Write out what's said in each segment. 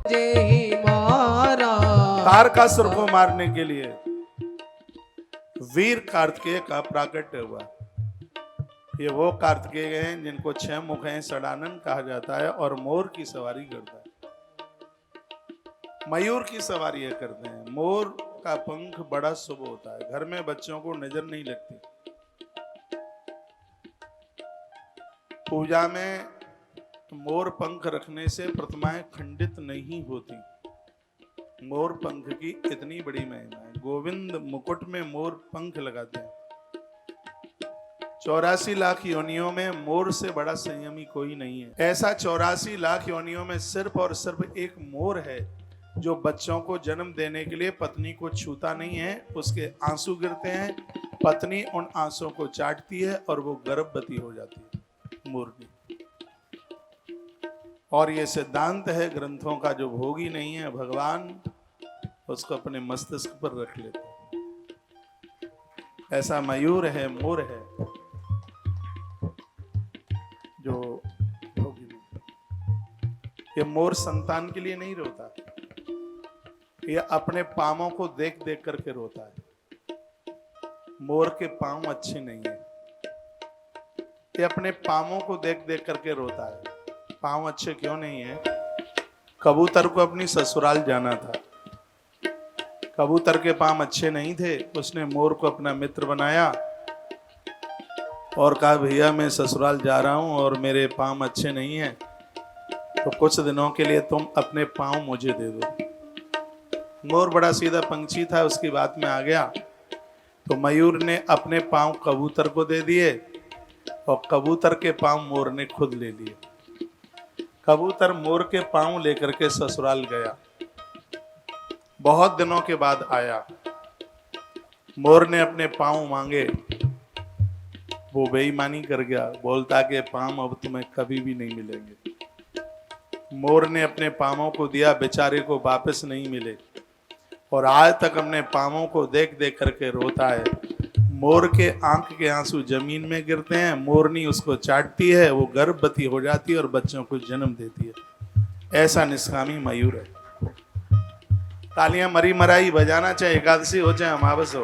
जेहि मारा। तारकासुर को मारने के लिए वीर कार्तिकेय का प्राकट्य हुआ। ये वो कार्तिकेय हैं जिनको 6 मुख हैं, षडानन कहा जाता है और मोर की सवारी करता है, मयूर की सवारी ये करते हैं। मोर का पंख बड़ा शुभ होता है, घर में बच्चों को नजर नहीं लगती। पूजा में मोर पंख रखने से प्रतिमाएं खंडित नहीं होती। मोर पंख की इतनी बड़ी महिमा है। गोविंद मुकुट में मोर पंख लगाते हैं। 84 लाख योनियों में मोर से बड़ा संयमी कोई नहीं है। ऐसा 84 लाख योनियों में सिर्फ और सिर्फ एक मोर है जो बच्चों को जन्म देने के लिए पत्नी को छूता नहीं है। उसके आंसू गिरते हैं, पत्नी उन आंसुओं को चाटती है और वो गर्भवती हो जाती है मोर की। और ये सिद्धांत है ग्रंथों का, जो भोगी नहीं है भगवान उसको अपने मस्तिष्क पर रख लेते हैं। ऐसा मयूर है, मोर है जो भोगी नहीं। ये मोर संतान के लिए नहीं रोता, ये अपने पांवों को देख देख करके रोता है। मोर के पांव अच्छे नहीं है, ये अपने पांवों को देख देख करके रोता है। पांव अच्छे क्यों नहीं है? कबूतर को अपनी ससुराल जाना था, कबूतर के पांव अच्छे नहीं थे, उसने मोर को अपना मित्र बनाया और कहा भैया मैं ससुराल जा रहा हूं और मेरे पांव अच्छे नहीं हैं, तो कुछ दिनों के लिए तुम अपने पांव मुझे दे दो। मोर बड़ा सीधा पंछी था, उसकी बात में आ गया, तो मयूर ने अपने पांव कबूतर को दे दिए और कबूतर के पांव मोर ने खुद ले लिए। कबूतर मोर के पांव लेकर के ससुराल गया। बहुत दिनों के बाद आया, मोर ने अपने पांव मांगे, वो बेईमानी कर गया, बोलता कि पांव अब तुम्हें कभी भी नहीं मिलेंगे। मोर ने अपने पांवों को दिया, बेचारे को वापस नहीं मिले और आज तक अपने पांवों को देख देख करके रोता है। मोर के आंख के आंसू जमीन में गिरते हैं, मोरनी उसको चाटती है, वो गर्भवती हो जाती है और बच्चों को जन्म देती है। ऐसा निष्कामी मयूर है। तालियां मरी मराई बजाना, चाहे एकादशी हो चाहे अमावस हो,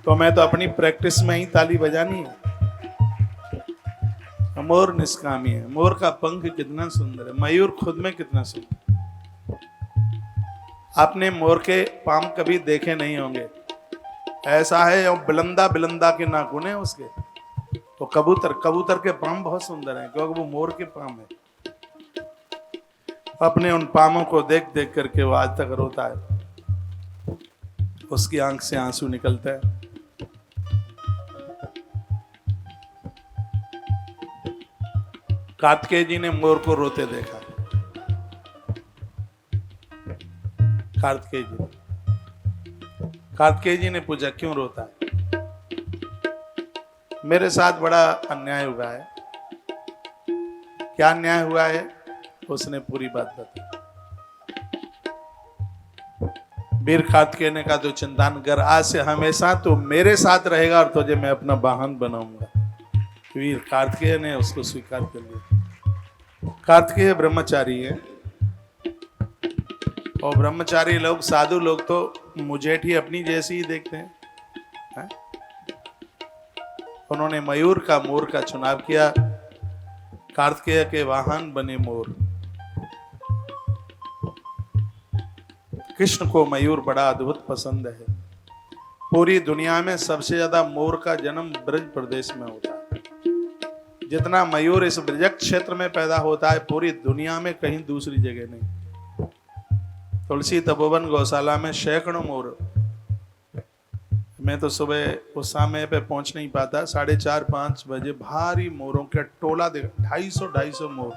तो मैं तो अपनी प्रैक्टिस में ही ताली बजानी है। मोर निष्कामी है। मोर का पंख कितना सुंदर है, मयूर खुद में कितना सुंदर। आपने मोर के पांव कभी देखे नहीं होंगे, ऐसा है और बिलंदा बिलंदा के नाखून है उसके। तो कबूतर के पांव बहुत सुंदर हैं क्योंकि वो मोर के पांव है। अपने उन पांवों को देख देख करके वो आज तक रोता है, उसकी आंख से आंसू निकलते हैं। कार्तिकेय जी ने मोर को रोते देखा। कार्तिकेय जी ने पूछा क्यों रोता है? मेरे साथ बड़ा अन्याय हुआ है। क्या अन्याय हुआ है? उसने पूरी बात बताई। वीर कार्तिकेय ने कहा तो चिंता न कर, आज से हमेशा तो मेरे साथ रहेगा और तुझे मैं अपना वाहन बनाऊंगा। वीर कार्तिकेय ने उसको स्वीकार कर लिया। कार्तिकेय ब्रह्मचारी है और ब्रह्मचारी लोग, साधु लोग तो मुझेठी अपनी जैसी ही देखते हैं, है? उन्होंने मयूर का, मोर का चुनाव किया। कार्तिकेय के वाहन बने मोर। कृष्ण को मयूर बड़ा अद्भुत पसंद है। पूरी दुनिया में सबसे ज्यादा मोर का जन्म ब्रज प्रदेश में होता है। जितना मयूर इस ब्रज क्षेत्र में पैदा होता है पूरी दुनिया में कहीं दूसरी जगह नहीं। तुलसी तपोवन गौशाला में सैकड़ों मोर। मैं तो सुबह उस समय पे पहुंच नहीं पाता, 4:30-5 बजे भारी मोरों का टोला देखा, 250 मोर।